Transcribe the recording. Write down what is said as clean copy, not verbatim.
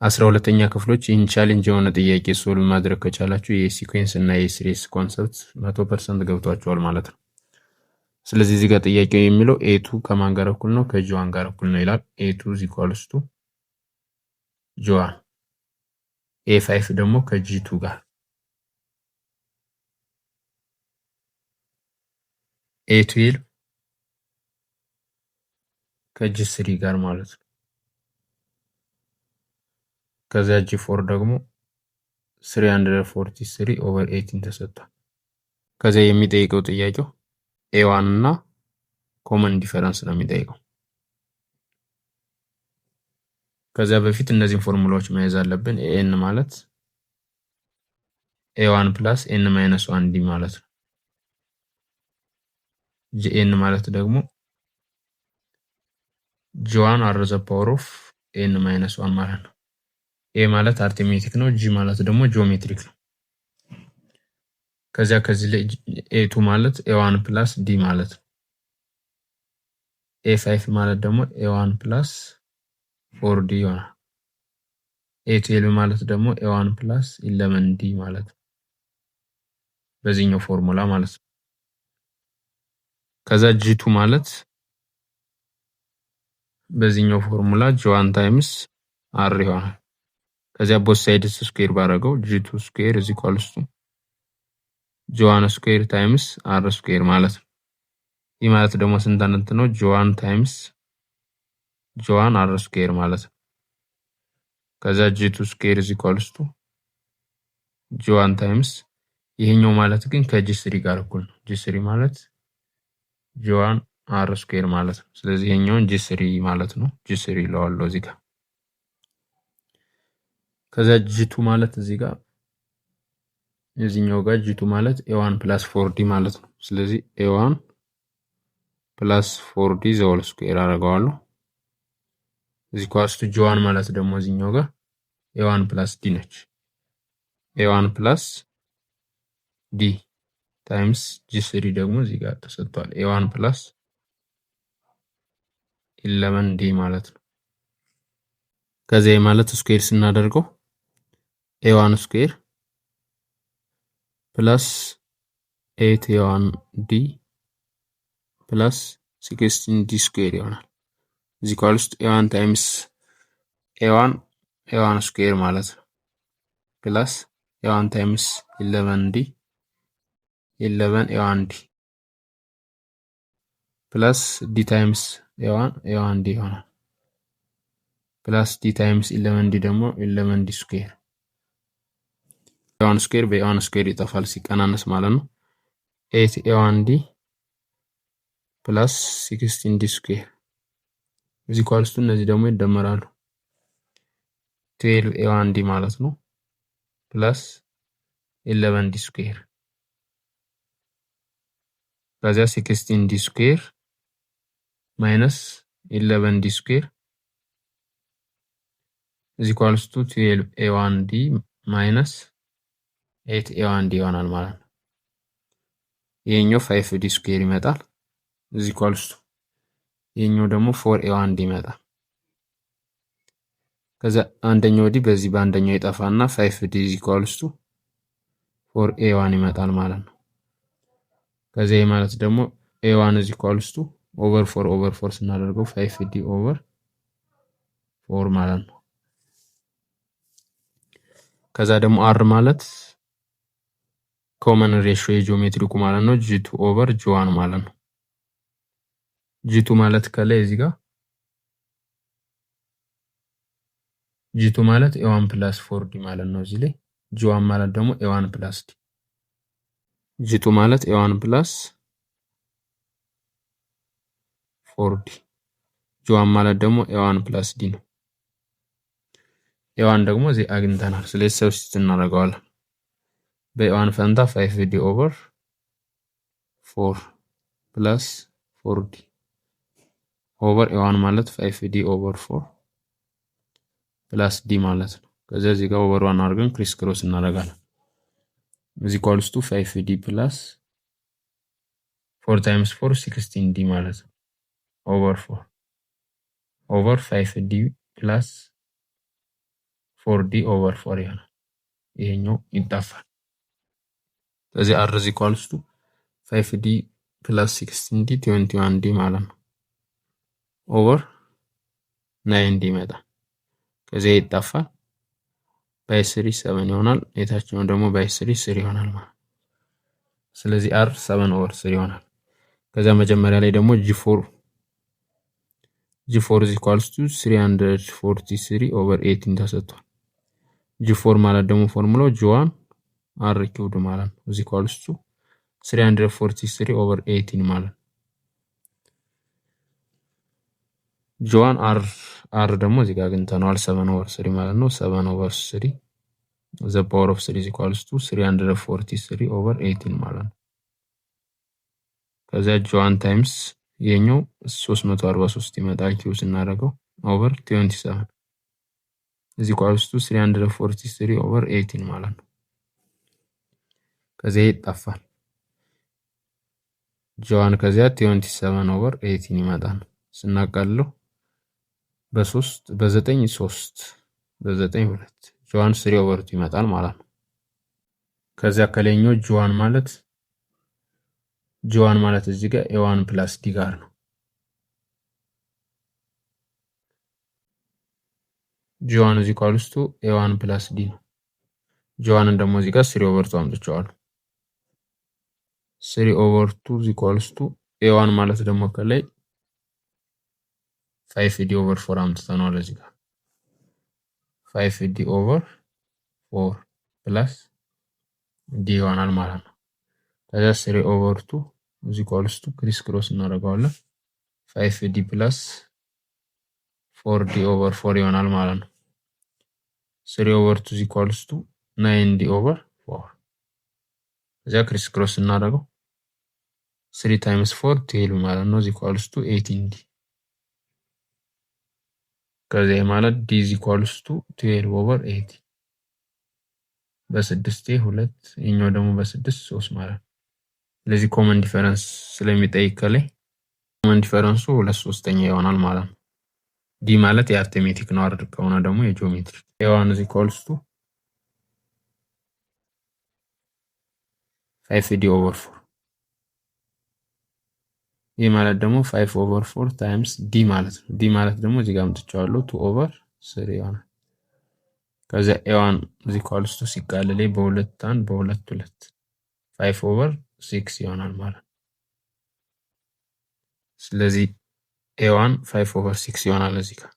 12ኛ ክፍሎች ይህን ቻሌንጅ የሆነ ጥያቄ ሶልቭ ማድረግ ከቻላችሁ የሲኩዌንስ እና የሲሪስ ኮንሰፕት 100% ገብቷችኋል ማለት ነው። ስለዚህ እዚህ ጋር ጥያቄው የሚለው ኤቱ ከማን ጋር እኩል ነው? ከጂዋን ጋር እኩል ነው ይላል። ኤቱ ኢኳልስ ቱ ጂዋን፣ ኤ5 ደግሞ ከጂ2 ጋር፣ ኤ12 ከጂ3 ጋር ማለት ነው። ከዚያ ጂ4 ደግሞ 343/18 ተሰጥቷል። ከዚያ የሚጠይቀው ጥያቄው ኤ1 እና ኮመን ዲፈረንስ ነው የሚጠይቀው። ከዚያ በፊት እነዚህን ፎርሙላዎች መያዝ አለብን። ኤን ማለት ኤ1 ፕላስ ኤን ማይነስ 1 ዲ ማለት ነው። ጂኤን ማለት ደግሞ ጂ1 አር ዘ ፓወር ኦፍ ኤን ማይነስ 1 ማለት ነው። ኤ ማለት አርትሜቲክ ነው፣ ጂ ማለት ደግሞ ጂኦሜትሪክ ነው። ከዚያ ከዚህ ላይ ኤ2 ማለት ኤ1 ፕላስ ዲ ማለት ነው። ኤ5 ማለት ደግሞ ኤ1 ፕላስ 4 ዲ ይሆናል። ኤ12 ማለት ደግሞ ኤ1 ፕላስ 11 ዲ ማለት ነው፣ በዚህኛው ፎርሙላ ማለት ነው። ከዛ ጂ2 ማለት በዚህኛው ፎርሙላ ጂ1 ታይምስ አር ይሆናል። ከዚያ ቦት ሳይድስ ስኩዌር ባረገው ጂ2 ስኩዌር is equals to ጂ1 ስኩዌር ታይምስ አር ስኩዌር ማለት ነው። ይህ ማለት ደግሞ ስንት አንተ ነው? ጂ1 ታይምስ ጂ1 አር ስኩዌር ማለት ነው። ከዛ ጂ2 ስኩዌር is equals to ጂ1 ታይምስ ይሄኛው ማለት ግን ከጂ3 ጋር እኩል ነው። ጂ3 ማለት ጂ1 አር ስኩዌር ማለት ነው። ስለዚህ ይሄኛውን ጂ3 ማለት ነው። ጂ3 ለዋለው እዚህ ጋር። ከዛ ጂ2 ማለት እዚህ ጋር የዚህኛው ጋር ጂ2 ማለት ኤ1 ፕላስ 4ዲ ማለት ነው። ስለዚህ ኤ1 ፕላስ 4ዲ ዘ ሆል ስኩዌር አደርገዋለሁ። እዚህ ኳስቱ ጂ1 ማለት ደግሞ እዚህኛው ጋር ኤ1 ፕላስ ዲ ነች። ኤ1 ፕላስ ዲ ታይምስ ጂ3 ደግሞ እዚህ ጋር ተሰጥቷል። ኤ1 ፕላስ 11 ዲ ማለት ነው። ከዚህ ማለት ስኩዌር ስናደርገው ኤ1 ስኩዌር ፕላስ 8 ኤ1 ዲ ፕላስ 16 ዲ ስኩዌር ይሆናል። እዚህ ኳል ውስጥ ኤ1 ታይምስ ኤ1 ስኩዌር ማለት ነው ፕላስ ኤ1 ታይምስ 11 ዲ 11 ኤ1 ዲ ፕላስ ዲ ታይምስ ኤ1 ዲ ይሆናል ፕላስ ዲ ታይምስ 11 ዲ ደግሞ 11 ዲ ስኩዌር ኤ1 ስኩዌር በኤ1 ስኩዌር ይጠፋል ሲቀናነስ ማለት ነው። 8 ኤ1 ዲ ፕላስ 16 ዲ ስኩዌር እዚህ ኳልስቱ እነዚህ ደግሞ ይደመራሉ 12 ኤ1 ዲ ማለት ነው ፕላስ 11 ዲ ስኩዌር ከዚያ 16 ዲ ስኩዌር ማይነስ 11 ዲ ስኩዌር is equals to 12 a1 d minus 8 a1 d ይሆናል ማለት ነው። ይሄኛው 5 d ስኩዌር ይመጣል is equals to ይሄኛው ደግሞ 4 a1 d ይመጣል። ከዛ አንደኛው d በዚህ በአንደኛው ይጠፋና 5 d is equals to 4 a1 ይመጣል ማለት ነው። ከዛ ይሄ ማለት ደግሞ a1 is equals to over 4 ስናደርገው 5 d over 4 ማለት ነው። ከዛ ደግሞ አር ማለት ኮመን ሬሽዮ የጂኦሜትሪኩ ማለት ነው ጂ2 ኦቨር ጂ1 ማለት ነው። ጂ2 ማለት ከላይ እዚህ ጋር ጂ2 ማለት ኤ1 ፕላስ 4ዲ ማለት ነው። እዚህ ላይ ጂ1 ማለት ደግሞ ኤ1 ፕላስ ዲ ጂ2 ማለት ኤ1 ፕላስ 4ዲ ጂ1 ማለት ደግሞ ኤ1 ፕላስ ዲ ነው። ኤ1 ደግሞ እዚህ አግኝተናል። ስለዚህ ሰብስቲት እናደርገዋለን። በኤ1 ፈንታ 5ዲ ኦቨር 4 ፕላስ 4ዲ ኦቨር ኤ1 ማለት 5ዲ ኦቨር 4 ፕላስ ዲ ማለት ነው። ከዚያ እዚህ ጋር ኦቨር 1 አድርገን ክሪስ ክሮስ እናደርጋለን። እዚህ ኳልስቱ 5ዲ ፕላስ 4 ታይምስ 4 16 ዲ ማለት ነው ኦቨር 4 ኦቨር 5ዲ ፕላስ 4d over 4 ይሆናል። ይሄኛው ይጣፋል። ስለዚህ r is equals to 5d plus 16d 21d ማለት ነው ኦቨር 9d ይመጣል። ከዚህ ይጣፋል by 3 7 ይሆናል። የታችኛው ደግሞ by 3 3 ይሆናል ማለት። ስለዚህ r 7 over 3 ይሆናል። ከዛ መጀመሪያ ላይ ደግሞ g4 is equals to 343 over 18 ተሰጥቷል። g4 ማለት ደግሞ ፎርሙላው g1 r cubed ማለት ነው is equals to 343 over 18 ማለት ነው። g1 r ደግሞ እዚህ ጋር አግኝተነዋል 7 over 3 ማለት ነው። 7 over 3 the power of 3 is equals to 343 over 18 ማለት ነው። ከዛ g1 times ይሄኛው 343 ይመጣል ኪው ስናደርገው over 27 is equals to 343 over 18 ማለት ነው። ከዛ ይጣፋል g1 ከዛ 27 over 18 ይመጣል። ስናቃለው በ9 3 በ9 2 g1 3 over 2 ይመጣል ማለት ነው። ከዛ ከላይኛው g1 ማለት እዚህ ጋር a1 plus d ጋር ነው። g1 is equals to a1 plus d ነው። g1 ደግሞ እዚህ ጋር 3 over 2 አምጥቼዋለሁ። 3 over 2 is equals to a1 ማለት ደግሞ ከላይ 5d over 4 አምጥተናል እዚህ ጋር 5d over 4 plus d ይሆናል ማለት ነው። ከዛ 3 over 2 is equals to ክሪስ ክሮስ እናደርገዋለን 5d plus 4d over 4 ይሆናል ማለት ነው። 3 over 2 is equals to 9d over 4 ከዛ ክሪስ ክሮስ እናደርገው 3 times 4 12 ማለት ነው is equals to 18d ከዛ ማለት d is equals to 12 over 8 በ6 2 ይሄኛው ደግሞ በ6 3 ማለት ነው። ስለዚህ ኮመን ዲፈረንስ ስለሚጠይቅ ከላይ ኮመን ዲፈረንሱ 2/3 ይሆናል ማለት ነው። d ማለት የአርትሜቲክ ነው አይደል? ከሆነ ደግሞ የጂኦሜትሪ a1 is equals to 5d over 4 ይሄ ማለት ደግሞ 5 over 4 times d ማለት ነው። d ማለት ደግሞ እዚህ ጋር አምጥቼዋለሁ 2 over 3 ይሆናል። ከዛ a1 is equals to ሲቃለል በ2 1 በ2 2 5 over 6 ይሆናል ማለት ነው። ስለዚህ a1 5 over 6 ይሆናል እዚህ ጋር